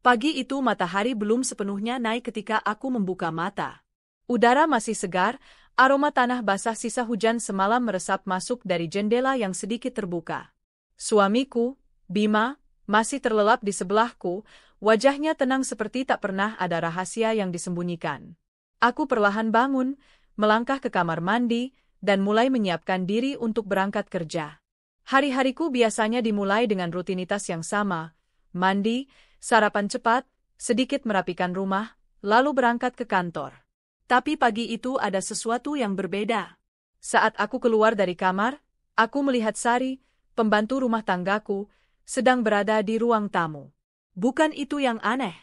Pagi itu matahari belum sepenuhnya naik ketika aku membuka mata. Udara masih segar, aroma tanah basah sisa hujan semalam meresap masuk dari jendela yang sedikit terbuka. Suamiku, Bima, masih terlelap di sebelahku, wajahnya tenang seperti tak pernah ada rahasia yang disembunyikan. Aku perlahan bangun, melangkah ke kamar mandi, dan mulai menyiapkan diri untuk berangkat kerja. Hari-hariku biasanya dimulai dengan rutinitas yang sama, mandi, sarapan cepat, sedikit merapikan rumah, lalu berangkat ke kantor. Tapi pagi itu ada sesuatu yang berbeda. Saat aku keluar dari kamar, aku melihat Sari, pembantu rumah tanggaku, sedang berada di ruang tamu. Bukan itu yang aneh.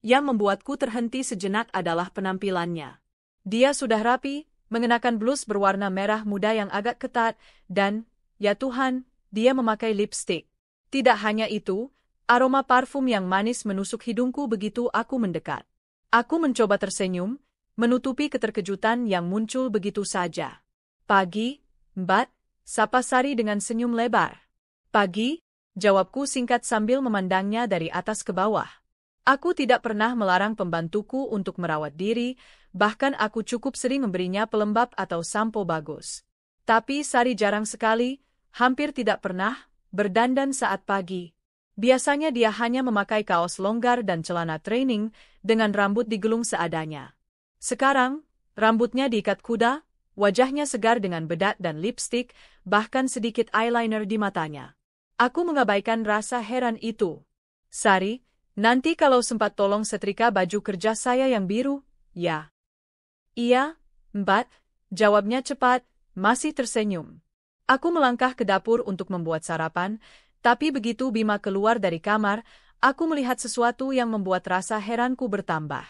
Yang membuatku terhenti sejenak adalah penampilannya. Dia sudah rapi, mengenakan blus berwarna merah muda yang agak ketat, dan, ya Tuhan, dia memakai lipstik. Tidak hanya itu, aroma parfum yang manis menusuk hidungku begitu aku mendekat. Aku mencoba tersenyum, menutupi keterkejutan yang muncul begitu saja. Pagi, Mbak, sapa Sari dengan senyum lebar. Pagi, jawabku singkat sambil memandangnya dari atas ke bawah. Aku tidak pernah melarang pembantuku untuk merawat diri, bahkan aku cukup sering memberinya pelembab atau sampo bagus. Tapi Sari jarang sekali, hampir tidak pernah, berdandan saat pagi. Biasanya dia hanya memakai kaos longgar dan celana training, dengan rambut digelung seadanya. Sekarang, rambutnya diikat kuda, wajahnya segar dengan bedak dan lipstik, bahkan sedikit eyeliner di matanya. Aku mengabaikan rasa heran itu. Sari, nanti kalau sempat tolong setrika baju kerja saya yang biru, ya. Iya, Mbak, jawabnya cepat, masih tersenyum. Aku melangkah ke dapur untuk membuat sarapan, tapi begitu Bima keluar dari kamar, aku melihat sesuatu yang membuat rasa heranku bertambah.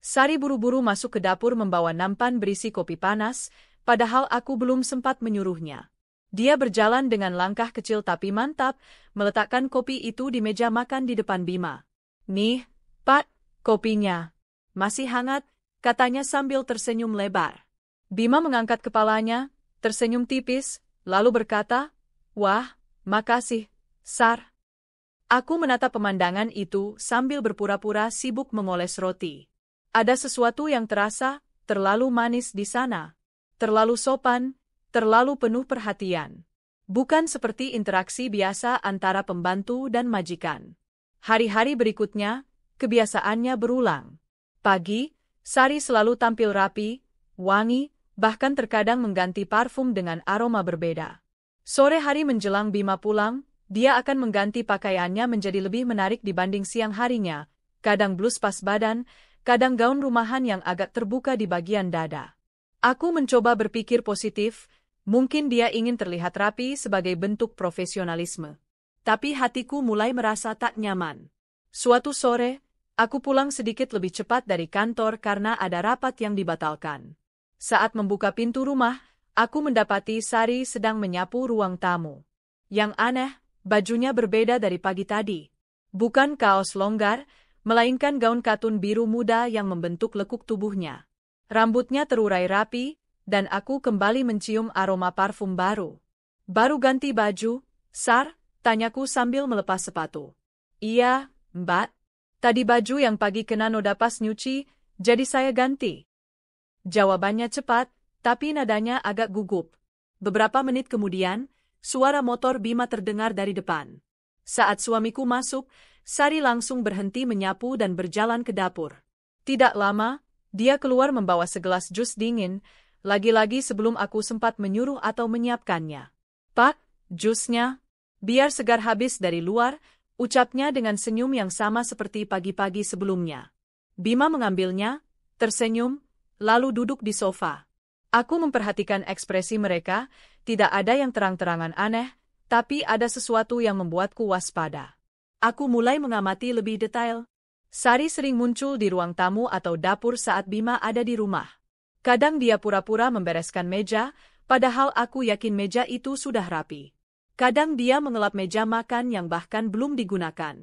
Sari buru-buru masuk ke dapur membawa nampan berisi kopi panas, padahal aku belum sempat menyuruhnya. Dia berjalan dengan langkah kecil tapi mantap, meletakkan kopi itu di meja makan di depan Bima. Nih, Pak, kopinya. Masih hangat, katanya sambil tersenyum lebar. Bima mengangkat kepalanya, tersenyum tipis, lalu berkata, "Wah, makasih, Sar." Aku menatap pemandangan itu sambil berpura-pura sibuk memoles roti. Ada sesuatu yang terasa terlalu manis di sana. Terlalu sopan, terlalu penuh perhatian. Bukan seperti interaksi biasa antara pembantu dan majikan. Hari-hari berikutnya, kebiasaannya berulang. Pagi, Sari selalu tampil rapi, wangi, bahkan terkadang mengganti parfum dengan aroma berbeda. Sore hari menjelang Bima pulang, dia akan mengganti pakaiannya menjadi lebih menarik dibanding siang harinya, kadang blus pas badan, kadang gaun rumahan yang agak terbuka di bagian dada. Aku mencoba berpikir positif, mungkin dia ingin terlihat rapi sebagai bentuk profesionalisme. Tapi hatiku mulai merasa tak nyaman. Suatu sore, aku pulang sedikit lebih cepat dari kantor karena ada rapat yang dibatalkan. Saat membuka pintu rumah, aku mendapati Sari sedang menyapu ruang tamu. Yang aneh, bajunya berbeda dari pagi tadi. Bukan kaos longgar, melainkan gaun katun biru muda yang membentuk lekuk tubuhnya. Rambutnya terurai rapi, dan aku kembali mencium aroma parfum baru. "Baru ganti baju, Sar?" tanyaku sambil melepas sepatu. "Iya, Mbak. Tadi baju yang pagi kena noda pas nyuci, jadi saya ganti." Jawabannya cepat, tapi nadanya agak gugup. Beberapa menit kemudian, suara motor Bima terdengar dari depan. Saat suamiku masuk, Sari langsung berhenti menyapu dan berjalan ke dapur. Tidak lama, dia keluar membawa segelas jus dingin, lagi-lagi sebelum aku sempat menyuruh atau menyiapkannya. "Pak, jusnya?" "Biar segar habis dari luar," ucapnya dengan senyum yang sama seperti pagi-pagi sebelumnya. Bima mengambilnya, tersenyum, lalu duduk di sofa. Aku memperhatikan ekspresi mereka, tidak ada yang terang-terangan aneh, tapi ada sesuatu yang membuatku waspada. Aku mulai mengamati lebih detail. Sari sering muncul di ruang tamu atau dapur saat Bima ada di rumah. Kadang dia pura-pura membereskan meja, padahal aku yakin meja itu sudah rapi. Kadang dia mengelap meja makan yang bahkan belum digunakan.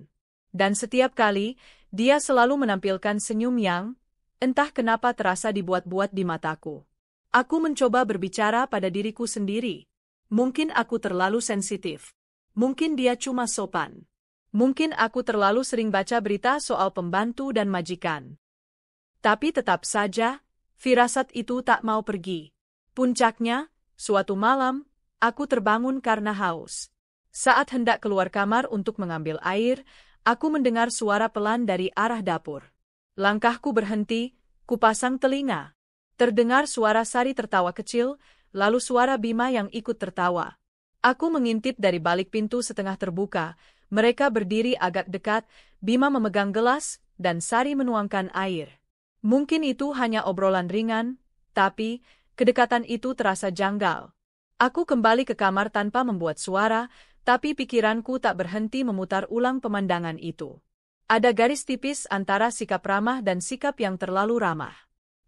Dan setiap kali, dia selalu menampilkan senyum yang, entah kenapa terasa dibuat-buat di mataku. Aku mencoba berbicara pada diriku sendiri. Mungkin aku terlalu sensitif. Mungkin dia cuma sopan. Mungkin aku terlalu sering baca berita soal pembantu dan majikan. Tapi tetap saja, firasat itu tak mau pergi. Puncaknya, suatu malam, aku terbangun karena haus. Saat hendak keluar kamar untuk mengambil air, aku mendengar suara pelan dari arah dapur. Langkahku berhenti, kupasang telinga. Terdengar suara Sari tertawa kecil, lalu suara Bima yang ikut tertawa. Aku mengintip dari balik pintu setengah terbuka. Mereka berdiri agak dekat, Bima memegang gelas, dan Sari menuangkan air. Mungkin itu hanya obrolan ringan, tapi kedekatan itu terasa janggal. Aku kembali ke kamar tanpa membuat suara, tapi pikiranku tak berhenti memutar ulang pemandangan itu. Ada garis tipis antara sikap ramah dan sikap yang terlalu ramah.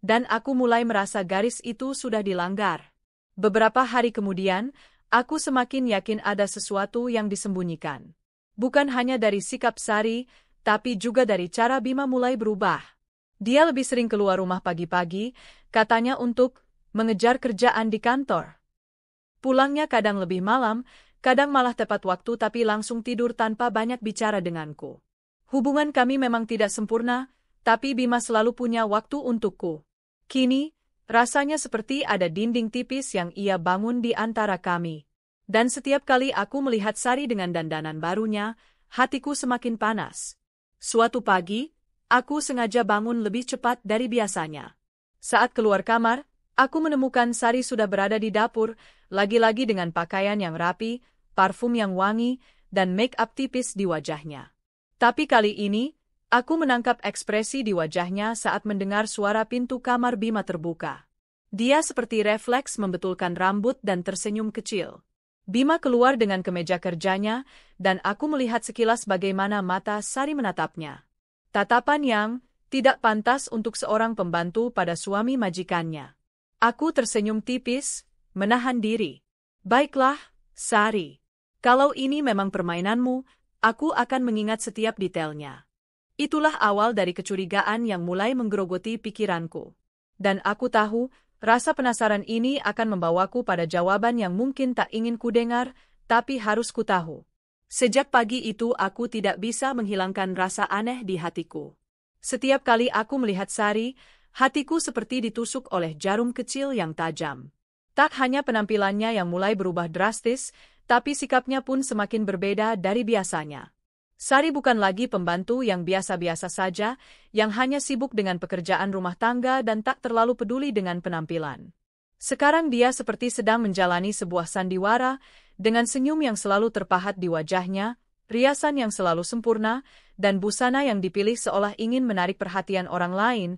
Dan aku mulai merasa garis itu sudah dilanggar. Beberapa hari kemudian, aku semakin yakin ada sesuatu yang disembunyikan. Bukan hanya dari sikap Sari, tapi juga dari cara Bima mulai berubah. Dia lebih sering keluar rumah pagi-pagi, katanya untuk mengejar kerjaan di kantor. Pulangnya kadang lebih malam, kadang malah tepat waktu tapi langsung tidur tanpa banyak bicara denganku. Hubungan kami memang tidak sempurna, tapi Bima selalu punya waktu untukku. Kini, rasanya seperti ada dinding tipis yang ia bangun di antara kami. Dan setiap kali aku melihat Sari dengan dandanan barunya, hatiku semakin panas. Suatu pagi, aku sengaja bangun lebih cepat dari biasanya. Saat keluar kamar, aku menemukan Sari sudah berada di dapur, lagi-lagi dengan pakaian yang rapi, parfum yang wangi, dan make-up tipis di wajahnya. Tapi kali ini, aku menangkap ekspresi di wajahnya saat mendengar suara pintu kamar Bima terbuka. Dia seperti refleks membetulkan rambut dan tersenyum kecil. Bima keluar dengan kemeja kerjanya, dan aku melihat sekilas bagaimana mata Sari menatapnya. Tatapan yang tidak pantas untuk seorang pembantu pada suami majikannya. Aku tersenyum tipis, menahan diri. Baiklah, Sari. Kalau ini memang permainanmu, aku akan mengingat setiap detailnya. Itulah awal dari kecurigaan yang mulai menggerogoti pikiranku. Dan aku tahu, rasa penasaran ini akan membawaku pada jawaban yang mungkin tak ingin kudengar, tapi harus kutahu. Sejak pagi itu aku tidak bisa menghilangkan rasa aneh di hatiku. Setiap kali aku melihat Sari, hatiku seperti ditusuk oleh jarum kecil yang tajam. Tak hanya penampilannya yang mulai berubah drastis, tapi sikapnya pun semakin berbeda dari biasanya. Sari bukan lagi pembantu yang biasa-biasa saja, yang hanya sibuk dengan pekerjaan rumah tangga dan tak terlalu peduli dengan penampilan. Sekarang dia seperti sedang menjalani sebuah sandiwara, dengan senyum yang selalu terpahat di wajahnya, riasan yang selalu sempurna, dan busana yang dipilih seolah ingin menarik perhatian orang lain,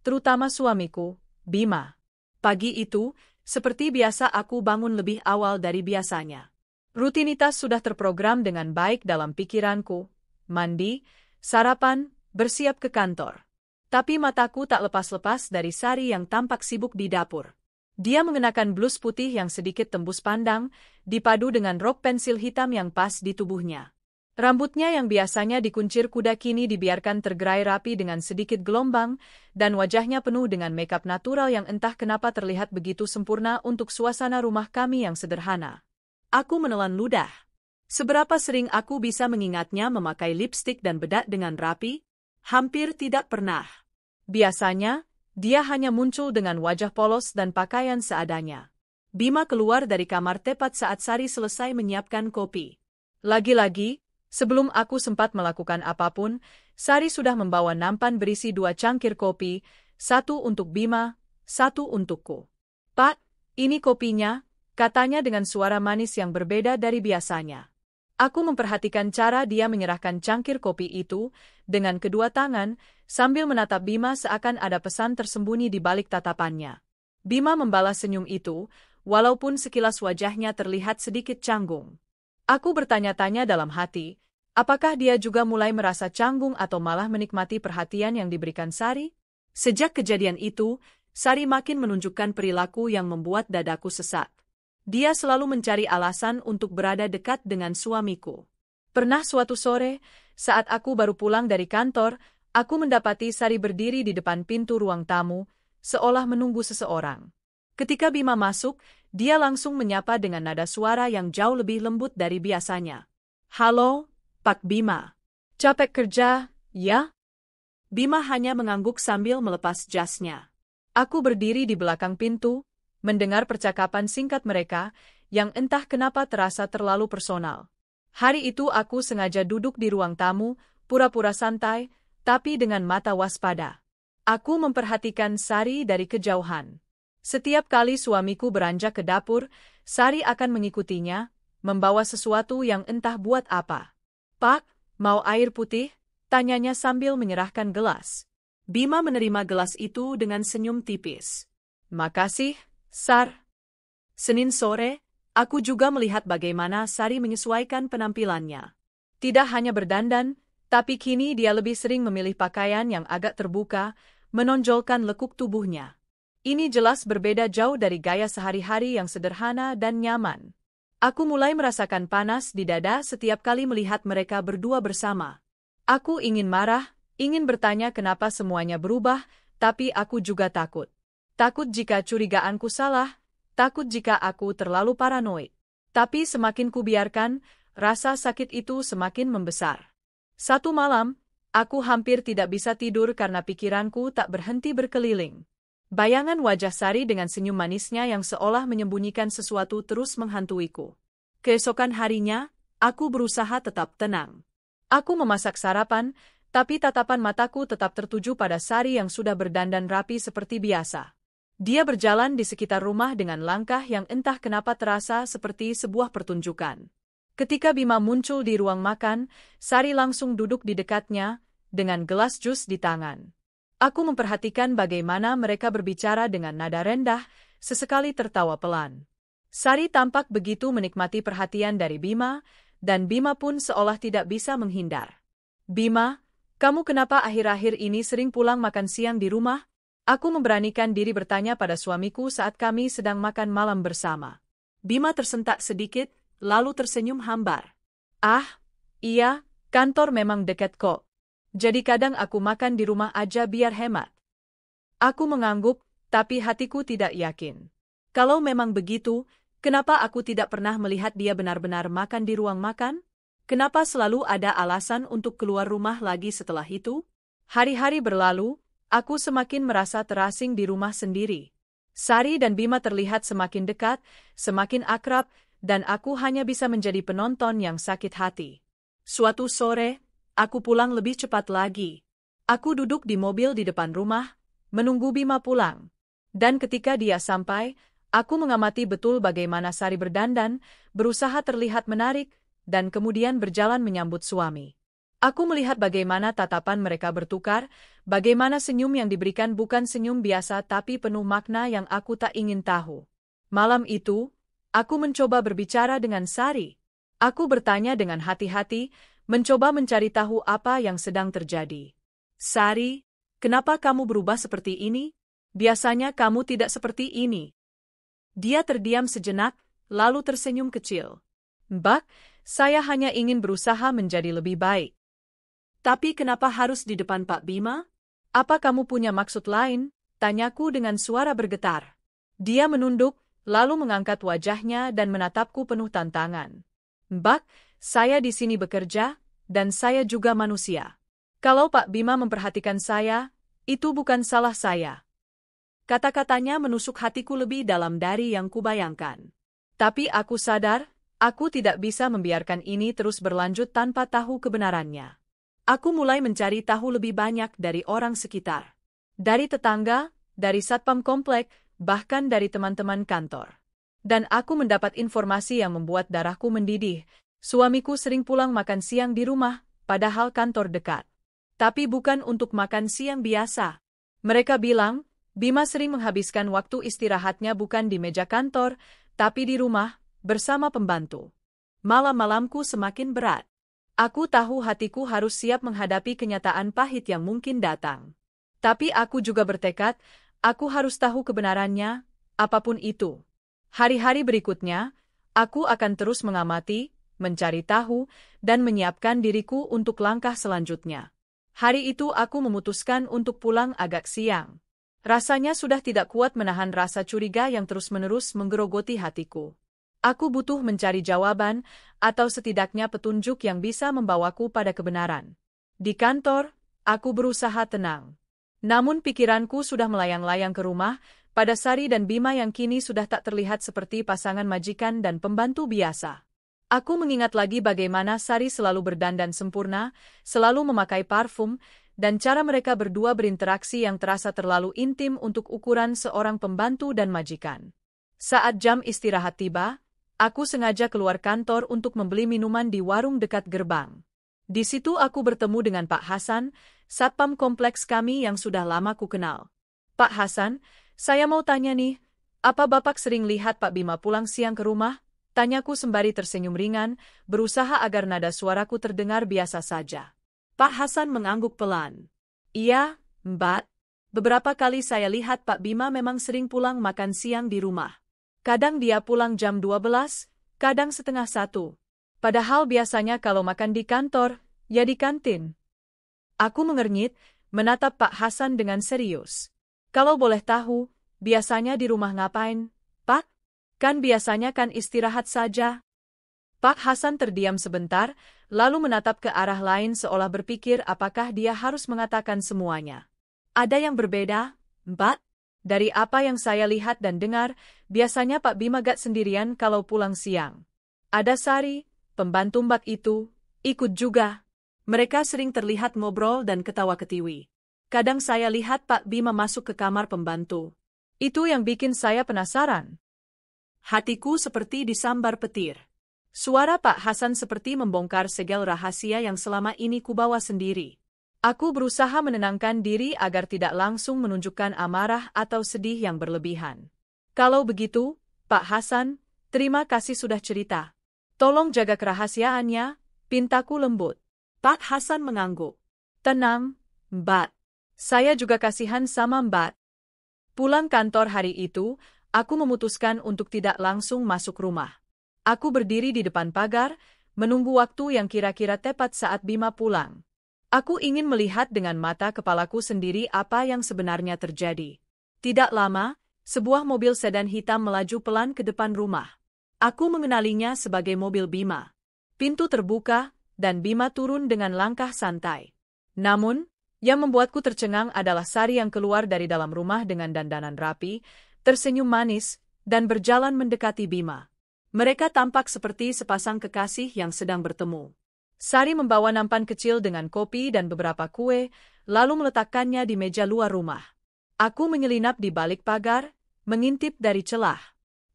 terutama suamiku, Bima. Pagi itu, seperti biasa aku bangun lebih awal dari biasanya. Rutinitas sudah terprogram dengan baik dalam pikiranku. Mandi, sarapan, bersiap ke kantor. Tapi mataku tak lepas-lepas dari Sari yang tampak sibuk di dapur. Dia mengenakan blus putih yang sedikit tembus pandang, dipadu dengan rok pensil hitam yang pas di tubuhnya. Rambutnya yang biasanya dikuncir kuda kini dibiarkan tergerai rapi dengan sedikit gelombang, dan wajahnya penuh dengan makeup natural yang entah kenapa terlihat begitu sempurna untuk suasana rumah kami yang sederhana. Aku menelan ludah. Seberapa sering aku bisa mengingatnya memakai lipstik dan bedak dengan rapi? Hampir tidak pernah. Biasanya, dia hanya muncul dengan wajah polos dan pakaian seadanya. Bima keluar dari kamar tepat saat Sari selesai menyiapkan kopi. Lagi-lagi, sebelum aku sempat melakukan apapun, Sari sudah membawa nampan berisi 2 cangkir kopi, 1 untuk Bima, 1 untukku. "Pak, ini kopinya," katanya dengan suara manis yang berbeda dari biasanya. Aku memperhatikan cara dia menyerahkan cangkir kopi itu dengan kedua tangan, sambil menatap Bima seakan ada pesan tersembunyi di balik tatapannya. Bima membalas senyum itu, walaupun sekilas wajahnya terlihat sedikit canggung. Aku bertanya-tanya dalam hati, apakah dia juga mulai merasa canggung atau malah menikmati perhatian yang diberikan Sari? Sejak kejadian itu, Sari makin menunjukkan perilaku yang membuat dadaku sesak. Dia selalu mencari alasan untuk berada dekat dengan suamiku. Pernah suatu sore, saat aku baru pulang dari kantor, aku mendapati Sari berdiri di depan pintu ruang tamu, seolah menunggu seseorang. Ketika Bima masuk, dia langsung menyapa dengan nada suara yang jauh lebih lembut dari biasanya. "Halo, Pak Bima." Capek kerja, ya? Bima hanya mengangguk sambil melepas jasnya. Aku berdiri di belakang pintu, mendengar percakapan singkat mereka, yang entah kenapa terasa terlalu personal. Hari itu aku sengaja duduk di ruang tamu, pura-pura santai, tapi dengan mata waspada. Aku memperhatikan Sari dari kejauhan. Setiap kali suamiku beranjak ke dapur, Sari akan mengikutinya, membawa sesuatu yang entah buat apa. "Pak, mau air putih?" tanyanya sambil menyerahkan gelas. Bima menerima gelas itu dengan senyum tipis. "Makasih, Sar." Senin sore, aku juga melihat bagaimana Sari menyesuaikan penampilannya. Tidak hanya berdandan, tapi kini dia lebih sering memilih pakaian yang agak terbuka, menonjolkan lekuk tubuhnya. Ini jelas berbeda jauh dari gaya sehari-hari yang sederhana dan nyaman. Aku mulai merasakan panas di dada setiap kali melihat mereka berdua bersama. Aku ingin marah, ingin bertanya kenapa semuanya berubah, tapi aku juga takut. Takut jika curigaanku salah, takut jika aku terlalu paranoid. Tapi semakin kubiarkan, rasa sakit itu semakin membesar. Satu malam, aku hampir tidak bisa tidur karena pikiranku tak berhenti berkeliling. Bayangan wajah Sari dengan senyum manisnya yang seolah menyembunyikan sesuatu terus menghantuiku. Keesokan harinya, aku berusaha tetap tenang. Aku memasak sarapan, tapi tatapan mataku tetap tertuju pada Sari yang sudah berdandan rapi seperti biasa. Dia berjalan di sekitar rumah dengan langkah yang entah kenapa terasa seperti sebuah pertunjukan. Ketika Bima muncul di ruang makan, Sari langsung duduk di dekatnya, dengan gelas jus di tangan. Aku memperhatikan bagaimana mereka berbicara dengan nada rendah, sesekali tertawa pelan. Sari tampak begitu menikmati perhatian dari Bima, dan Bima pun seolah tidak bisa menghindar. "Bima, kamu kenapa akhir-akhir ini sering pulang makan siang di rumah?" Aku memberanikan diri bertanya pada suamiku saat kami sedang makan malam bersama. Bima tersentak sedikit, lalu tersenyum hambar. "Ah, iya, kantor memang dekat kok. Jadi kadang aku makan di rumah aja biar hemat." Aku mengangguk, tapi hatiku tidak yakin. Kalau memang begitu, kenapa aku tidak pernah melihat dia benar-benar makan di ruang makan? Kenapa selalu ada alasan untuk keluar rumah lagi setelah itu? Hari-hari berlalu, aku semakin merasa terasing di rumah sendiri. Sari dan Bima terlihat semakin dekat, semakin akrab, dan aku hanya bisa menjadi penonton yang sakit hati. Suatu sore, aku pulang lebih cepat lagi. Aku duduk di mobil di depan rumah, menunggu Bima pulang. Dan ketika dia sampai, aku mengamati betul bagaimana Sari berdandan, berusaha terlihat menarik, dan kemudian berjalan menyambut suami. Aku melihat bagaimana tatapan mereka bertukar, bagaimana senyum yang diberikan bukan senyum biasa tapi penuh makna yang aku tak ingin tahu. Malam itu, aku mencoba berbicara dengan Sari. Aku bertanya dengan hati-hati, mencoba mencari tahu apa yang sedang terjadi. "Sari, kenapa kamu berubah seperti ini? Biasanya kamu tidak seperti ini." Dia terdiam sejenak, lalu tersenyum kecil. "Mbak, saya hanya ingin berusaha menjadi lebih baik." "Tapi kenapa harus di depan Pak Bima? Apa kamu punya maksud lain?" tanyaku dengan suara bergetar. Dia menunduk, lalu mengangkat wajahnya dan menatapku penuh tantangan. "Mbak, saya di sini bekerja, dan saya juga manusia. Kalau Pak Bima memperhatikan saya, itu bukan salah saya." Kata-katanya menusuk hatiku lebih dalam dari yang kubayangkan. Tapi aku sadar, aku tidak bisa membiarkan ini terus berlanjut tanpa tahu kebenarannya. Aku mulai mencari tahu lebih banyak dari orang sekitar. Dari tetangga, dari satpam komplek, bahkan dari teman-teman kantor. Dan aku mendapat informasi yang membuat darahku mendidih. Suamiku sering pulang makan siang di rumah, padahal kantor dekat. Tapi bukan untuk makan siang biasa. Mereka bilang, Bima sering menghabiskan waktu istirahatnya bukan di meja kantor, tapi di rumah, bersama pembantu. Malam-malamku semakin berat. Aku tahu hatiku harus siap menghadapi kenyataan pahit yang mungkin datang. Tapi aku juga bertekad, aku harus tahu kebenarannya, apapun itu. Hari-hari berikutnya, aku akan terus mengamati, mencari tahu, dan menyiapkan diriku untuk langkah selanjutnya. Hari itu aku memutuskan untuk pulang agak siang. Rasanya sudah tidak kuat menahan rasa curiga yang terus-menerus menggerogoti hatiku. Aku butuh mencari jawaban, atau setidaknya petunjuk yang bisa membawaku pada kebenaran. Di kantor, aku berusaha tenang. Namun pikiranku sudah melayang-layang ke rumah, pada Sari dan Bima yang kini sudah tak terlihat seperti pasangan majikan dan pembantu biasa. Aku mengingat lagi bagaimana Sari selalu berdandan sempurna, selalu memakai parfum, dan cara mereka berdua berinteraksi yang terasa terlalu intim untuk ukuran seorang pembantu dan majikan. Saat jam istirahat tiba, aku sengaja keluar kantor untuk membeli minuman di warung dekat gerbang. Di situ aku bertemu dengan Pak Hasan, satpam kompleks kami yang sudah lama ku kenal. Pak Hasan, saya mau tanya nih, apa Bapak sering lihat Pak Bima pulang siang ke rumah? Tanyaku sembari tersenyum ringan, berusaha agar nada suaraku terdengar biasa saja. Pak Hasan mengangguk pelan. Iya, Mbak. Beberapa kali saya lihat Pak Bima memang sering pulang makan siang di rumah. Kadang dia pulang jam 12, kadang setengah 1. Padahal biasanya kalau makan di kantor, ya di kantin. Aku mengernyit, menatap Pak Hasan dengan serius. Kalau boleh tahu, biasanya di rumah ngapain, Pak? Kan biasanya kan istirahat saja. Pak Hasan terdiam sebentar, lalu menatap ke arah lain seolah berpikir apakah dia harus mengatakan semuanya. Ada yang berbeda, Mbak? Dari apa yang saya lihat dan dengar, biasanya Pak Bima gak sendirian kalau pulang siang. Ada Sari, pembantu Mbak itu, ikut juga. Mereka sering terlihat ngobrol dan ketawa-ketiwi. Kadang saya lihat Pak Bima masuk ke kamar pembantu. Itu yang bikin saya penasaran. Hatiku seperti disambar petir. Suara Pak Hasan seperti membongkar segel rahasia yang selama ini kubawa sendiri. Aku berusaha menenangkan diri agar tidak langsung menunjukkan amarah atau sedih yang berlebihan. Kalau begitu, Pak Hasan, terima kasih sudah cerita. Tolong jaga kerahasiaannya, pintaku lembut. Pak Hasan mengangguk. Tenang, Mbak. Saya juga kasihan sama Mbak. Pulang kantor hari itu, aku memutuskan untuk tidak langsung masuk rumah. Aku berdiri di depan pagar, menunggu waktu yang kira-kira tepat saat Bima pulang. Aku ingin melihat dengan mata kepalaku sendiri apa yang sebenarnya terjadi. Tidak lama, sebuah mobil sedan hitam melaju pelan ke depan rumah. Aku mengenalinya sebagai mobil Bima. Pintu terbuka, dan Bima turun dengan langkah santai. Namun, yang membuatku tercengang adalah Sari yang keluar dari dalam rumah dengan dandanan rapi, tersenyum manis, dan berjalan mendekati Bima. Mereka tampak seperti sepasang kekasih yang sedang bertemu. Sari membawa nampan kecil dengan kopi dan beberapa kue, lalu meletakkannya di meja luar rumah. Aku menyelinap di balik pagar, mengintip dari celah.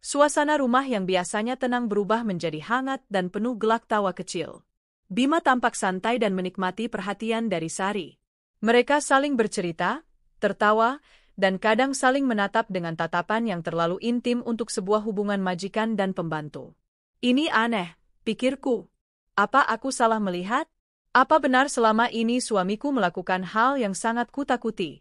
Suasana rumah yang biasanya tenang berubah menjadi hangat dan penuh gelak tawa kecil. Bima tampak santai dan menikmati perhatian dari Sari. Mereka saling bercerita, tertawa, dan kadang saling menatap dengan tatapan yang terlalu intim untuk sebuah hubungan majikan dan pembantu. Ini aneh, pikirku. Apa aku salah melihat? Apa benar selama ini suamiku melakukan hal yang sangat kutakuti?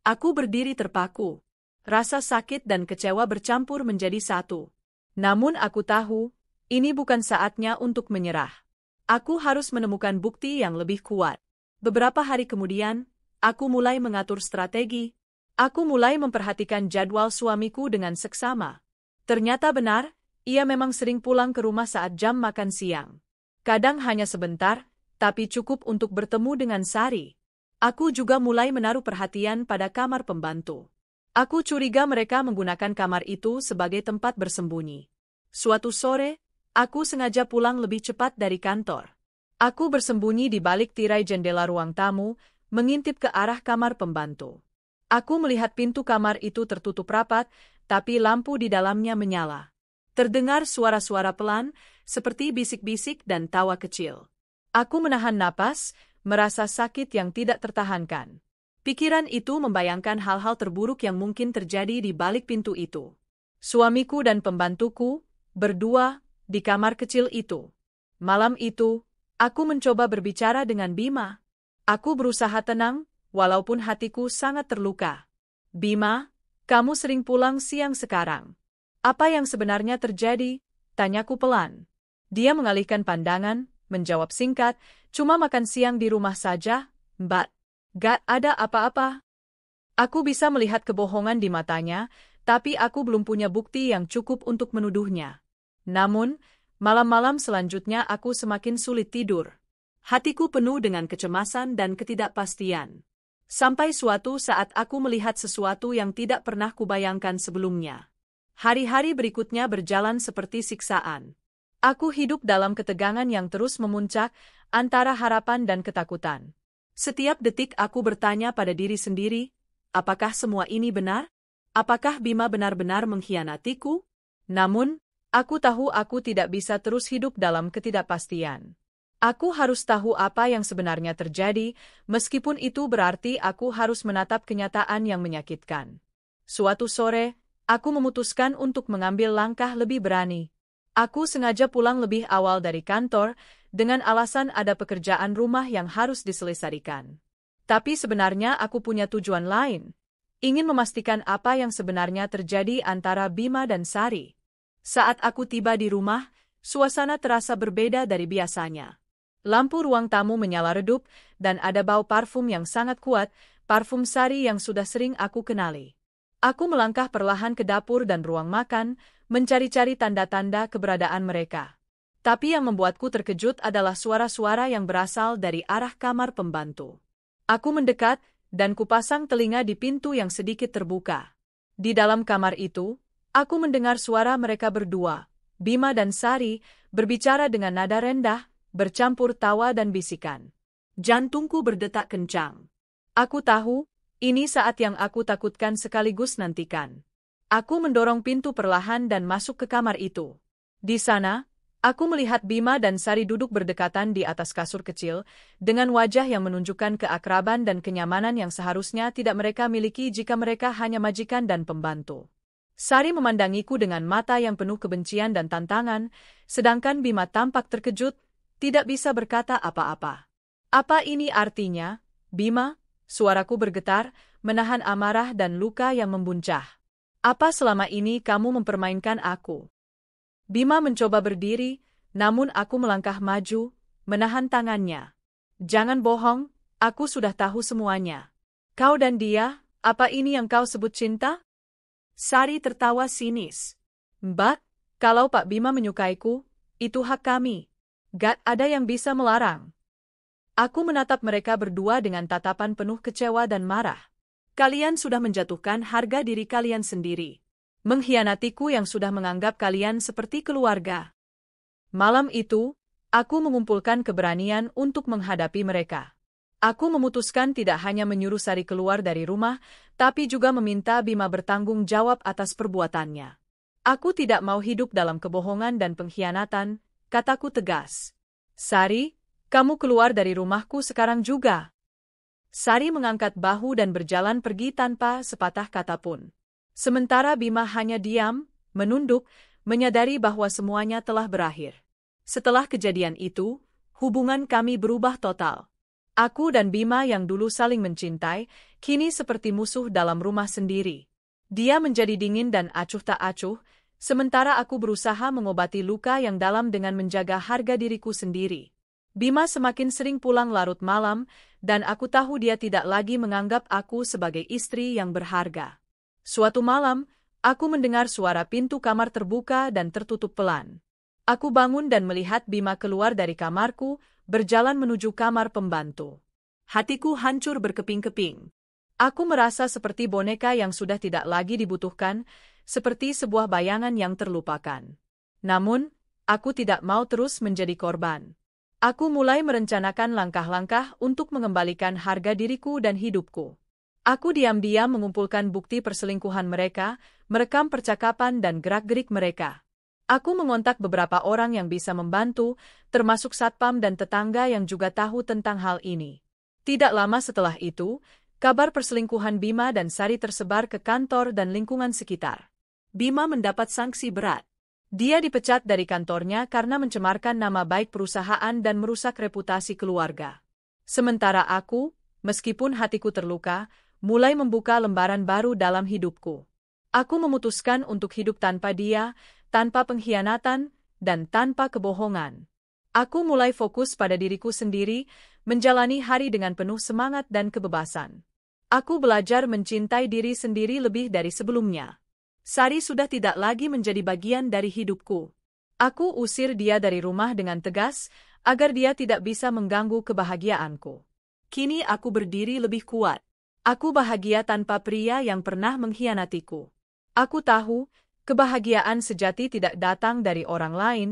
Aku berdiri terpaku. Rasa sakit dan kecewa bercampur menjadi satu. Namun aku tahu, ini bukan saatnya untuk menyerah. Aku harus menemukan bukti yang lebih kuat. Beberapa hari kemudian, aku mulai mengatur strategi. Aku mulai memperhatikan jadwal suamiku dengan seksama. Ternyata benar, ia memang sering pulang ke rumah saat jam makan siang. Kadang hanya sebentar, tapi cukup untuk bertemu dengan Sari. Aku juga mulai menaruh perhatian pada kamar pembantu. Aku curiga mereka menggunakan kamar itu sebagai tempat bersembunyi. Suatu sore, aku sengaja pulang lebih cepat dari kantor. Aku bersembunyi di balik tirai jendela ruang tamu, mengintip ke arah kamar pembantu. Aku melihat pintu kamar itu tertutup rapat, tapi lampu di dalamnya menyala. Terdengar suara-suara pelan, seperti bisik-bisik dan tawa kecil. Aku menahan napas, merasa sakit yang tidak tertahankan. Pikiran itu membayangkan hal-hal terburuk yang mungkin terjadi di balik pintu itu. Suamiku dan pembantuku, berdua, di kamar kecil itu. Malam itu, aku mencoba berbicara dengan Bima. Aku berusaha tenang, walaupun hatiku sangat terluka. Bima, kamu sering pulang siang sekarang. Apa yang sebenarnya terjadi? Tanyaku pelan. Dia mengalihkan pandangan, menjawab singkat, cuma makan siang di rumah saja, Mbak. Gak ada apa-apa. Aku bisa melihat kebohongan di matanya, tapi aku belum punya bukti yang cukup untuk menuduhnya. Namun, malam-malam selanjutnya aku semakin sulit tidur. Hatiku penuh dengan kecemasan dan ketidakpastian. Sampai suatu saat aku melihat sesuatu yang tidak pernah kubayangkan sebelumnya. Hari-hari berikutnya berjalan seperti siksaan. Aku hidup dalam ketegangan yang terus memuncak antara harapan dan ketakutan. Setiap detik aku bertanya pada diri sendiri, apakah semua ini benar? Apakah Bima benar-benar mengkhianatiku? Namun, aku tahu aku tidak bisa terus hidup dalam ketidakpastian. Aku harus tahu apa yang sebenarnya terjadi, meskipun itu berarti aku harus menatap kenyataan yang menyakitkan. Suatu sore, aku memutuskan untuk mengambil langkah lebih berani. Aku sengaja pulang lebih awal dari kantor, dengan alasan ada pekerjaan rumah yang harus diselesaikan. Tapi sebenarnya aku punya tujuan lain. Ingin memastikan apa yang sebenarnya terjadi antara Bima dan Sari. Saat aku tiba di rumah, suasana terasa berbeda dari biasanya. Lampu ruang tamu menyala redup, dan ada bau parfum yang sangat kuat, parfum Sari yang sudah sering aku kenali. Aku melangkah perlahan ke dapur dan ruang makan, mencari-cari tanda-tanda keberadaan mereka. Tapi yang membuatku terkejut adalah suara-suara yang berasal dari arah kamar pembantu. Aku mendekat, dan kupasang telinga di pintu yang sedikit terbuka. Di dalam kamar itu, aku mendengar suara mereka berdua, Bima dan Sari, berbicara dengan nada rendah, bercampur tawa dan bisikan. Jantungku berdetak kencang. Aku tahu, ini saat yang aku takutkan sekaligus nantikan. Aku mendorong pintu perlahan dan masuk ke kamar itu. Di sana, aku melihat Bima dan Sari duduk berdekatan di atas kasur kecil, dengan wajah yang menunjukkan keakraban dan kenyamanan yang seharusnya tidak mereka miliki jika mereka hanya majikan dan pembantu. Sari memandangiku dengan mata yang penuh kebencian dan tantangan, sedangkan Bima tampak terkejut, tidak bisa berkata apa-apa. Apa ini artinya, Bima? Suaraku bergetar, menahan amarah dan luka yang membuncah. Apa selama ini kamu mempermainkan aku? Bima mencoba berdiri, namun aku melangkah maju, menahan tangannya. Jangan bohong, aku sudah tahu semuanya. Kau dan dia, apa ini yang kau sebut cinta? Sari tertawa sinis. Mbak, kalau Pak Bima menyukaiku, itu hak kami. Gak ada yang bisa melarang. Aku menatap mereka berdua dengan tatapan penuh kecewa dan marah. Kalian sudah menjatuhkan harga diri kalian sendiri. Mengkhianatiku yang sudah menganggap kalian seperti keluarga. Malam itu, aku mengumpulkan keberanian untuk menghadapi mereka. Aku memutuskan tidak hanya menyuruh Sari keluar dari rumah, tapi juga meminta Bima bertanggung jawab atas perbuatannya. Aku tidak mau hidup dalam kebohongan dan pengkhianatan, kataku tegas. Sari, kamu keluar dari rumahku sekarang juga. Sari mengangkat bahu dan berjalan pergi tanpa sepatah kata pun. Sementara Bima hanya diam, menunduk, menyadari bahwa semuanya telah berakhir. Setelah kejadian itu, hubungan kami berubah total. Aku dan Bima yang dulu saling mencintai, kini seperti musuh dalam rumah sendiri. Dia menjadi dingin dan acuh tak acuh, sementara aku berusaha mengobati luka yang dalam dengan menjaga harga diriku sendiri. Bima semakin sering pulang larut malam, dan aku tahu dia tidak lagi menganggap aku sebagai istri yang berharga. Suatu malam, aku mendengar suara pintu kamar terbuka dan tertutup pelan. Aku bangun dan melihat Bima keluar dari kamarku, berjalan menuju kamar pembantu. Hatiku hancur berkeping-keping. Aku merasa seperti boneka yang sudah tidak lagi dibutuhkan, seperti sebuah bayangan yang terlupakan. Namun, aku tidak mau terus menjadi korban. Aku mulai merencanakan langkah-langkah untuk mengembalikan harga diriku dan hidupku. Aku diam-diam mengumpulkan bukti perselingkuhan mereka, merekam percakapan dan gerak-gerik mereka. Aku mengontak beberapa orang yang bisa membantu, termasuk satpam dan tetangga yang juga tahu tentang hal ini. Tidak lama setelah itu, kabar perselingkuhan Bima dan Sari tersebar ke kantor dan lingkungan sekitar. Bima mendapat sanksi berat. Dia dipecat dari kantornya karena mencemarkan nama baik perusahaan dan merusak reputasi keluarga. Sementara aku, meskipun hatiku terluka, mulai membuka lembaran baru dalam hidupku. Aku memutuskan untuk hidup tanpa dia, tanpa pengkhianatan, dan tanpa kebohongan. Aku mulai fokus pada diriku sendiri, menjalani hari dengan penuh semangat dan kebebasan. Aku belajar mencintai diri sendiri lebih dari sebelumnya. Sari sudah tidak lagi menjadi bagian dari hidupku. Aku usir dia dari rumah dengan tegas, agar dia tidak bisa mengganggu kebahagiaanku. Kini aku berdiri lebih kuat. Aku bahagia tanpa pria yang pernah mengkhianatiku. Aku tahu, kebahagiaan sejati tidak datang dari orang lain,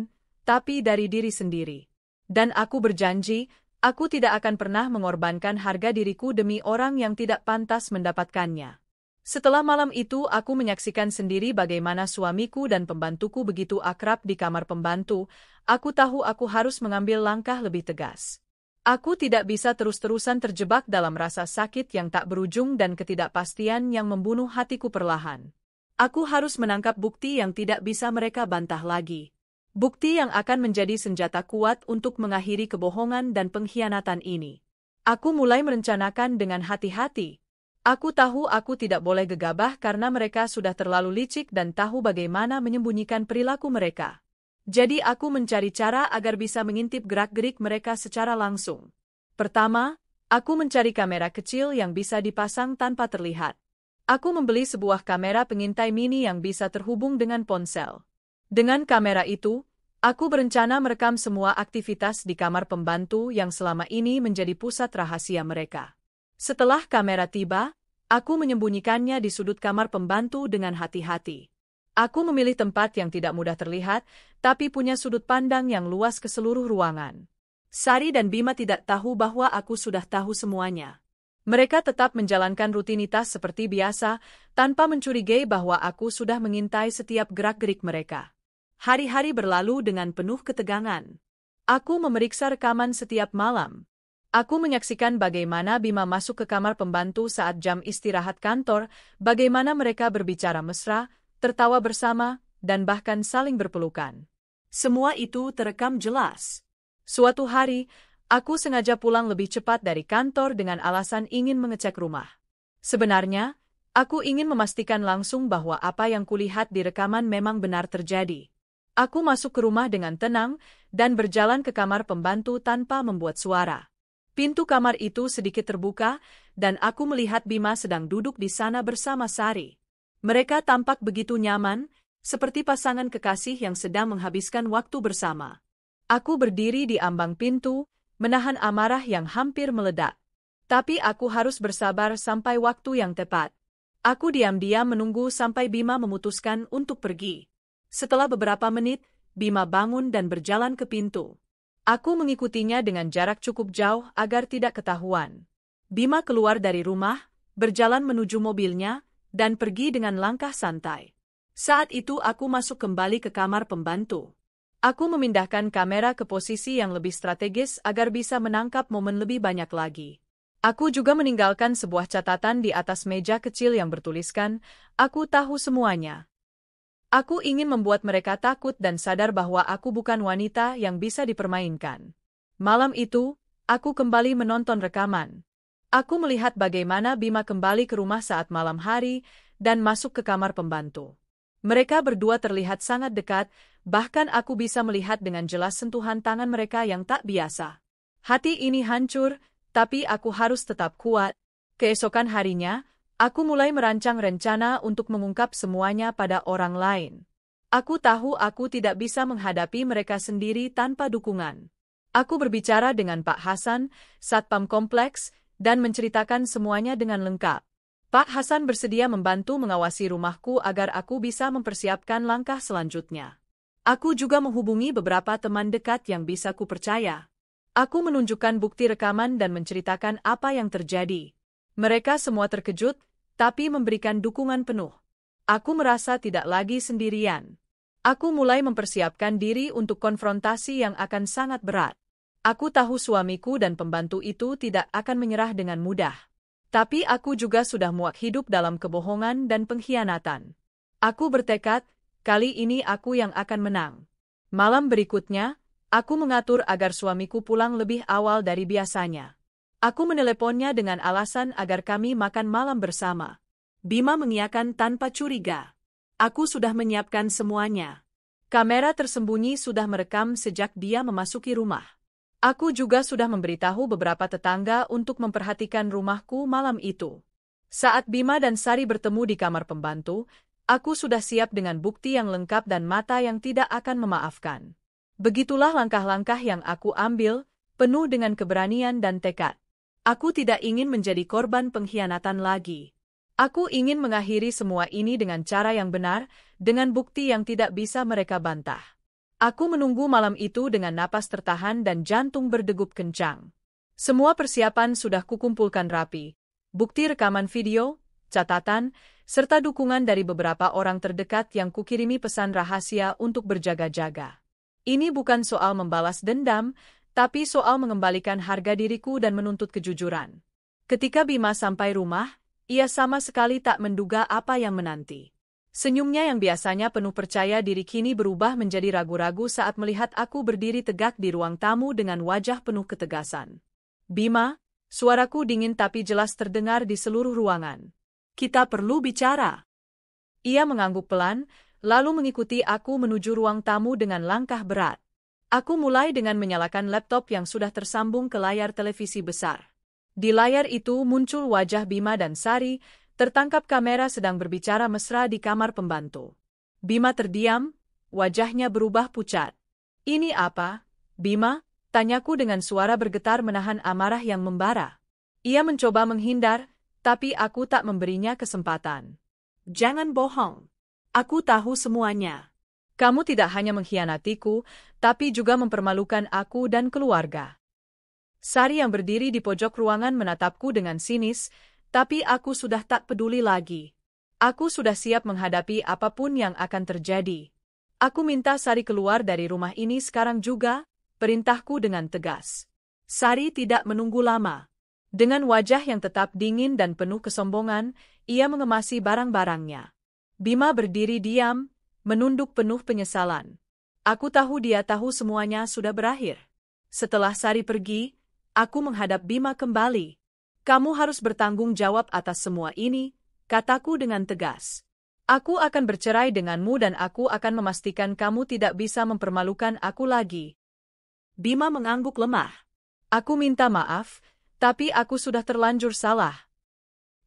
tapi dari diri sendiri. Dan aku berjanji, aku tidak akan pernah mengorbankan harga diriku demi orang yang tidak pantas mendapatkannya. Setelah malam itu aku menyaksikan sendiri bagaimana suamiku dan pembantuku begitu akrab di kamar pembantu. Aku tahu aku harus mengambil langkah lebih tegas. Aku tidak bisa terus-terusan terjebak dalam rasa sakit yang tak berujung dan ketidakpastian yang membunuh hatiku perlahan. Aku harus menangkap bukti yang tidak bisa mereka bantah lagi. Bukti yang akan menjadi senjata kuat untuk mengakhiri kebohongan dan pengkhianatan ini. Aku mulai merencanakan dengan hati-hati. Aku tahu aku tidak boleh gegabah karena mereka sudah terlalu licik dan tahu bagaimana menyembunyikan perilaku mereka. Jadi aku mencari cara agar bisa mengintip gerak-gerik mereka secara langsung. Pertama, aku mencari kamera kecil yang bisa dipasang tanpa terlihat. Aku membeli sebuah kamera pengintai mini yang bisa terhubung dengan ponsel. Dengan kamera itu, aku berencana merekam semua aktivitas di kamar pembantu yang selama ini menjadi pusat rahasia mereka. Setelah kamera tiba, aku menyembunyikannya di sudut kamar pembantu dengan hati-hati. Aku memilih tempat yang tidak mudah terlihat, tapi punya sudut pandang yang luas ke seluruh ruangan. Sari dan Bima tidak tahu bahwa aku sudah tahu semuanya. Mereka tetap menjalankan rutinitas seperti biasa, tanpa mencurigai bahwa aku sudah mengintai setiap gerak-gerik mereka. Hari-hari berlalu dengan penuh ketegangan. Aku memeriksa rekaman setiap malam. Aku menyaksikan bagaimana Bima masuk ke kamar pembantu saat jam istirahat kantor, bagaimana mereka berbicara mesra, tertawa bersama, dan bahkan saling berpelukan. Semua itu terekam jelas. Suatu hari, aku sengaja pulang lebih cepat dari kantor dengan alasan ingin mengecek rumah. Sebenarnya, aku ingin memastikan langsung bahwa apa yang kulihat di rekaman memang benar terjadi. Aku masuk ke rumah dengan tenang dan berjalan ke kamar pembantu tanpa membuat suara. Pintu kamar itu sedikit terbuka, dan aku melihat Bima sedang duduk di sana bersama Sari. Mereka tampak begitu nyaman, seperti pasangan kekasih yang sedang menghabiskan waktu bersama. Aku berdiri di ambang pintu, menahan amarah yang hampir meledak. Tapi aku harus bersabar sampai waktu yang tepat. Aku diam-diam menunggu sampai Bima memutuskan untuk pergi. Setelah beberapa menit, Bima bangun dan berjalan ke pintu. Aku mengikutinya dengan jarak cukup jauh agar tidak ketahuan. Bima keluar dari rumah, berjalan menuju mobilnya, dan pergi dengan langkah santai. Saat itu aku masuk kembali ke kamar pembantu. Aku memindahkan kamera ke posisi yang lebih strategis agar bisa menangkap momen lebih banyak lagi. Aku juga meninggalkan sebuah catatan di atas meja kecil yang bertuliskan, "Aku tahu semuanya." Aku ingin membuat mereka takut dan sadar bahwa aku bukan wanita yang bisa dipermainkan. Malam itu, aku kembali menonton rekaman. Aku melihat bagaimana Bima kembali ke rumah saat malam hari dan masuk ke kamar pembantu. Mereka berdua terlihat sangat dekat, bahkan aku bisa melihat dengan jelas sentuhan tangan mereka yang tak biasa. Hati ini hancur, tapi aku harus tetap kuat. Keesokan harinya, aku mulai merancang rencana untuk mengungkap semuanya pada orang lain. Aku tahu aku tidak bisa menghadapi mereka sendiri tanpa dukungan. Aku berbicara dengan Pak Hasan, Satpam Kompleks, dan menceritakan semuanya dengan lengkap. Pak Hasan bersedia membantu mengawasi rumahku agar aku bisa mempersiapkan langkah selanjutnya. Aku juga menghubungi beberapa teman dekat yang bisa kupercaya. Aku menunjukkan bukti rekaman dan menceritakan apa yang terjadi. Mereka semua terkejut, tapi memberikan dukungan penuh. Aku merasa tidak lagi sendirian. Aku mulai mempersiapkan diri untuk konfrontasi yang akan sangat berat. Aku tahu suamiku dan pembantu itu tidak akan menyerah dengan mudah. Tapi aku juga sudah muak hidup dalam kebohongan dan pengkhianatan. Aku bertekad, kali ini aku yang akan menang. Malam berikutnya, aku mengatur agar suamiku pulang lebih awal dari biasanya. Aku meneleponnya dengan alasan agar kami makan malam bersama. Bima mengiyakan tanpa curiga. Aku sudah menyiapkan semuanya. Kamera tersembunyi sudah merekam sejak dia memasuki rumah. Aku juga sudah memberitahu beberapa tetangga untuk memperhatikan rumahku malam itu. Saat Bima dan Sari bertemu di kamar pembantu, aku sudah siap dengan bukti yang lengkap dan mata yang tidak akan memaafkan. Begitulah langkah-langkah yang aku ambil, penuh dengan keberanian dan tekad. Aku tidak ingin menjadi korban pengkhianatan lagi. Aku ingin mengakhiri semua ini dengan cara yang benar, dengan bukti yang tidak bisa mereka bantah. Aku menunggu malam itu dengan napas tertahan dan jantung berdegup kencang. Semua persiapan sudah kukumpulkan rapi. Bukti rekaman video, catatan, serta dukungan dari beberapa orang terdekat yang kukirimi pesan rahasia untuk berjaga-jaga. Ini bukan soal membalas dendam, tapi soal mengembalikan harga diriku dan menuntut kejujuran. Ketika Bima sampai rumah, ia sama sekali tak menduga apa yang menanti. Senyumnya yang biasanya penuh percaya diri kini berubah menjadi ragu-ragu saat melihat aku berdiri tegak di ruang tamu dengan wajah penuh ketegasan. Bima, suaraku dingin tapi jelas terdengar di seluruh ruangan. Kita perlu bicara. Ia mengangguk pelan, lalu mengikuti aku menuju ruang tamu dengan langkah berat. Aku mulai dengan menyalakan laptop yang sudah tersambung ke layar televisi besar. Di layar itu muncul wajah Bima dan Sari, tertangkap kamera sedang berbicara mesra di kamar pembantu. Bima terdiam, wajahnya berubah pucat. Ini apa, Bima? Tanyaku dengan suara bergetar menahan amarah yang membara. Ia mencoba menghindar, tapi aku tak memberinya kesempatan. Jangan bohong. Aku tahu semuanya. Kamu tidak hanya mengkhianatiku, tapi juga mempermalukan aku dan keluarga. Sari yang berdiri di pojok ruangan menatapku dengan sinis, tapi aku sudah tak peduli lagi. Aku sudah siap menghadapi apapun yang akan terjadi. Aku minta Sari keluar dari rumah ini sekarang juga, perintahku dengan tegas. Sari tidak menunggu lama. Dengan wajah yang tetap dingin dan penuh kesombongan, ia mengemasi barang-barangnya. Bima berdiri diam, menunduk penuh penyesalan. Aku tahu dia tahu semuanya sudah berakhir. Setelah Sari pergi, aku menghadap Bima kembali. Kamu harus bertanggung jawab atas semua ini, kataku dengan tegas. Aku akan bercerai denganmu dan aku akan memastikan kamu tidak bisa mempermalukan aku lagi. Bima mengangguk lemah. Aku minta maaf, tapi aku sudah terlanjur salah.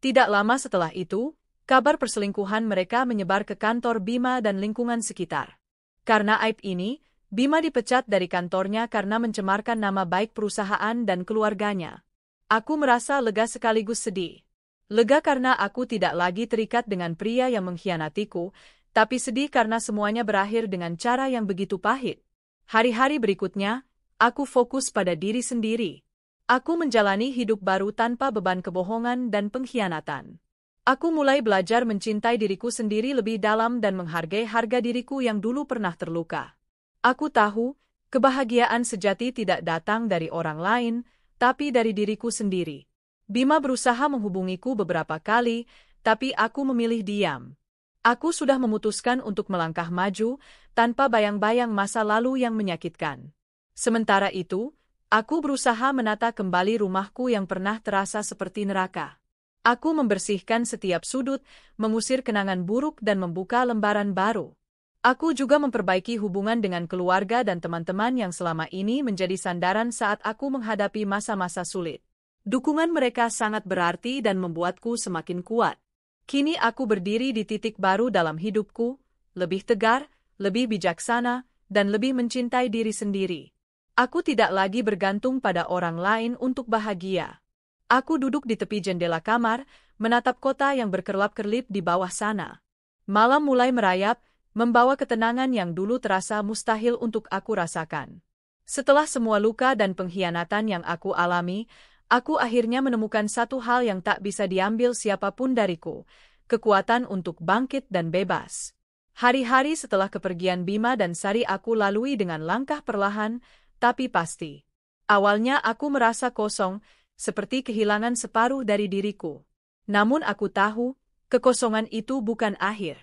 Tidak lama setelah itu, kabar perselingkuhan mereka menyebar ke kantor Bima dan lingkungan sekitar. Karena aib ini, Bima dipecat dari kantornya karena mencemarkan nama baik perusahaan dan keluarganya. Aku merasa lega sekaligus sedih. Lega karena aku tidak lagi terikat dengan pria yang mengkhianatiku, tapi sedih karena semuanya berakhir dengan cara yang begitu pahit. Hari-hari berikutnya, aku fokus pada diri sendiri. Aku menjalani hidup baru tanpa beban kebohongan dan pengkhianatan. Aku mulai belajar mencintai diriku sendiri lebih dalam dan menghargai harga diriku yang dulu pernah terluka. Aku tahu, kebahagiaan sejati tidak datang dari orang lain, tapi dari diriku sendiri. Bima berusaha menghubungiku beberapa kali, tapi aku memilih diam. Aku sudah memutuskan untuk melangkah maju, tanpa bayang-bayang masa lalu yang menyakitkan. Sementara itu, aku berusaha menata kembali rumahku yang pernah terasa seperti neraka. Aku membersihkan setiap sudut, mengusir kenangan buruk dan membuka lembaran baru. Aku juga memperbaiki hubungan dengan keluarga dan teman-teman yang selama ini menjadi sandaran saat aku menghadapi masa-masa sulit. Dukungan mereka sangat berarti dan membuatku semakin kuat. Kini aku berdiri di titik baru dalam hidupku, lebih tegar, lebih bijaksana, dan lebih mencintai diri sendiri. Aku tidak lagi bergantung pada orang lain untuk bahagia. Aku duduk di tepi jendela kamar, menatap kota yang berkerlap-kerlip di bawah sana. Malam mulai merayap, membawa ketenangan yang dulu terasa mustahil untuk aku rasakan. Setelah semua luka dan pengkhianatan yang aku alami, aku akhirnya menemukan satu hal yang tak bisa diambil siapapun dariku, kekuatan untuk bangkit dan bebas. Hari-hari setelah kepergian Bima dan Sari aku lalui dengan langkah perlahan, tapi pasti. Awalnya aku merasa kosong, seperti kehilangan separuh dari diriku. Namun aku tahu, kekosongan itu bukan akhir.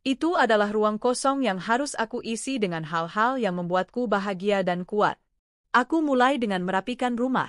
Itu adalah ruang kosong yang harus aku isi dengan hal-hal yang membuatku bahagia dan kuat. Aku mulai dengan merapikan rumah.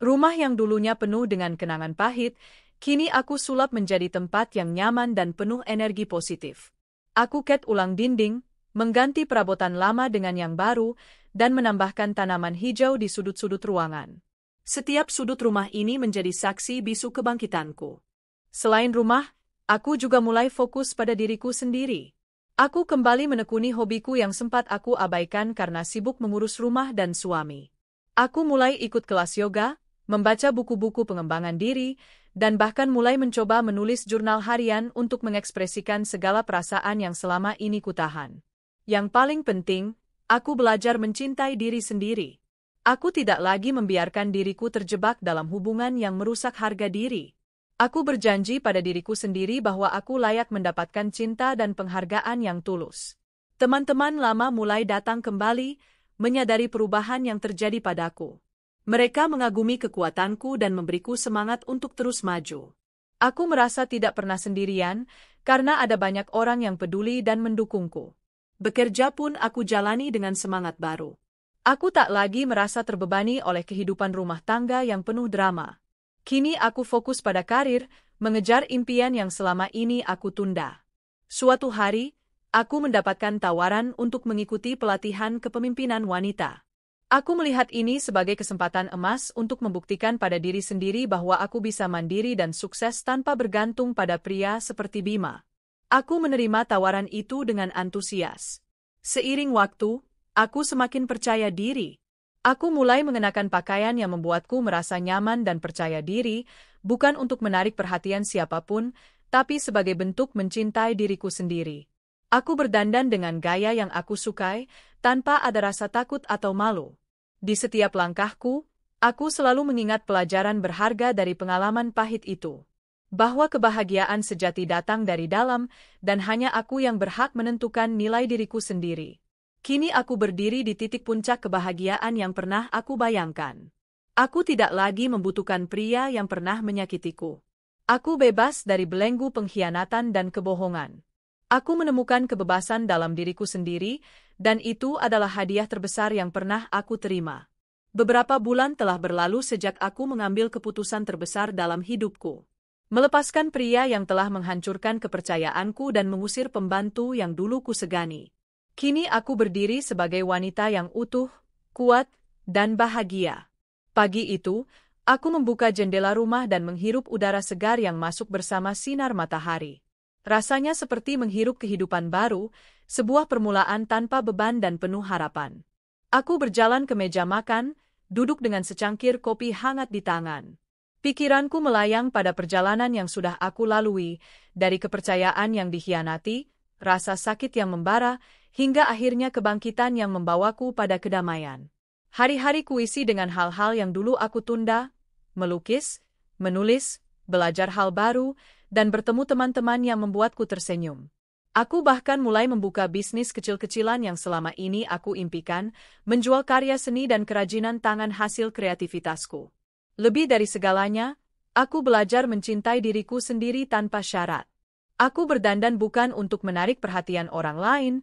Rumah yang dulunya penuh dengan kenangan pahit, kini aku sulap menjadi tempat yang nyaman dan penuh energi positif. Aku cat ulang dinding, mengganti perabotan lama dengan yang baru, dan menambahkan tanaman hijau di sudut-sudut ruangan. Setiap sudut rumah ini menjadi saksi bisu kebangkitanku. Selain rumah, aku juga mulai fokus pada diriku sendiri. Aku kembali menekuni hobiku yang sempat aku abaikan karena sibuk mengurus rumah dan suami. Aku mulai ikut kelas yoga, membaca buku-buku pengembangan diri, dan bahkan mulai mencoba menulis jurnal harian untuk mengekspresikan segala perasaan yang selama ini kutahan. Yang paling penting, aku belajar mencintai diri sendiri. Aku tidak lagi membiarkan diriku terjebak dalam hubungan yang merusak harga diri. Aku berjanji pada diriku sendiri bahwa aku layak mendapatkan cinta dan penghargaan yang tulus. Teman-teman lama mulai datang kembali, menyadari perubahan yang terjadi padaku. Mereka mengagumi kekuatanku dan memberiku semangat untuk terus maju. Aku merasa tidak pernah sendirian, karena ada banyak orang yang peduli dan mendukungku. Bekerja pun aku jalani dengan semangat baru. Aku tak lagi merasa terbebani oleh kehidupan rumah tangga yang penuh drama. Kini aku fokus pada karir, mengejar impian yang selama ini aku tunda. Suatu hari, aku mendapatkan tawaran untuk mengikuti pelatihan kepemimpinan wanita. Aku melihat ini sebagai kesempatan emas untuk membuktikan pada diri sendiri bahwa aku bisa mandiri dan sukses tanpa bergantung pada pria seperti Bima. Aku menerima tawaran itu dengan antusias. Seiring waktu, aku semakin percaya diri. Aku mulai mengenakan pakaian yang membuatku merasa nyaman dan percaya diri, bukan untuk menarik perhatian siapapun, tapi sebagai bentuk mencintai diriku sendiri. Aku berdandan dengan gaya yang aku sukai, tanpa ada rasa takut atau malu. Di setiap langkahku, aku selalu mengingat pelajaran berharga dari pengalaman pahit itu. Bahwa kebahagiaan sejati datang dari dalam, dan hanya aku yang berhak menentukan nilai diriku sendiri. Kini aku berdiri di titik puncak kebahagiaan yang pernah aku bayangkan. Aku tidak lagi membutuhkan pria yang pernah menyakitiku. Aku bebas dari belenggu pengkhianatan dan kebohongan. Aku menemukan kebebasan dalam diriku sendiri, dan itu adalah hadiah terbesar yang pernah aku terima. Beberapa bulan telah berlalu sejak aku mengambil keputusan terbesar dalam hidupku. Melepaskan pria yang telah menghancurkan kepercayaanku dan mengusir pembantu yang dulu kusegani. Kini aku berdiri sebagai wanita yang utuh, kuat, dan bahagia. Pagi itu, aku membuka jendela rumah dan menghirup udara segar yang masuk bersama sinar matahari. Rasanya seperti menghirup kehidupan baru, sebuah permulaan tanpa beban dan penuh harapan. Aku berjalan ke meja makan, duduk dengan secangkir kopi hangat di tangan. Pikiranku melayang pada perjalanan yang sudah aku lalui, dari kepercayaan yang dikhianati, rasa sakit yang membara, hingga akhirnya kebangkitan yang membawaku pada kedamaian. Hari-hari kuisi dengan hal-hal yang dulu aku tunda, melukis, menulis, belajar hal baru, dan bertemu teman-teman yang membuatku tersenyum. Aku bahkan mulai membuka bisnis kecil-kecilan yang selama ini aku impikan, menjual karya seni dan kerajinan tangan hasil kreativitasku. Lebih dari segalanya, aku belajar mencintai diriku sendiri tanpa syarat. Aku berdandan bukan untuk menarik perhatian orang lain,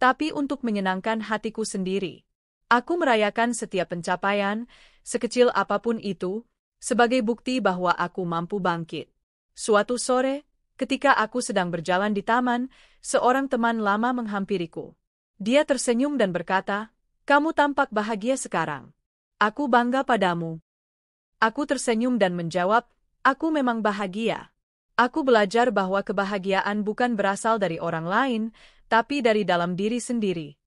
tapi untuk menyenangkan hatiku sendiri. Aku merayakan setiap pencapaian, sekecil apapun itu, sebagai bukti bahwa aku mampu bangkit. Suatu sore, ketika aku sedang berjalan di taman, seorang teman lama menghampiriku. Dia tersenyum dan berkata, "Kamu tampak bahagia sekarang. Aku bangga padamu." Aku tersenyum dan menjawab, "Aku memang bahagia." Aku belajar bahwa kebahagiaan bukan berasal dari orang lain, tapi dari dalam diri sendiri.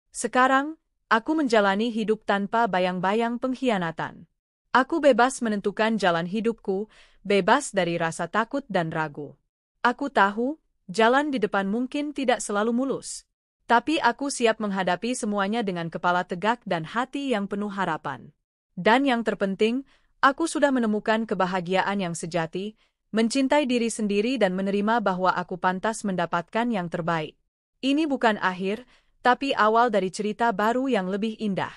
Sekarang, aku menjalani hidup tanpa bayang-bayang pengkhianatan. Aku bebas menentukan jalan hidupku, bebas dari rasa takut dan ragu. Aku tahu, jalan di depan mungkin tidak selalu mulus. Tapi aku siap menghadapi semuanya dengan kepala tegak dan hati yang penuh harapan. Dan yang terpenting, aku sudah menemukan kebahagiaan yang sejati, mencintai diri sendiri dan menerima bahwa aku pantas mendapatkan yang terbaik. Ini bukan akhir, tapi awal dari cerita baru yang lebih indah.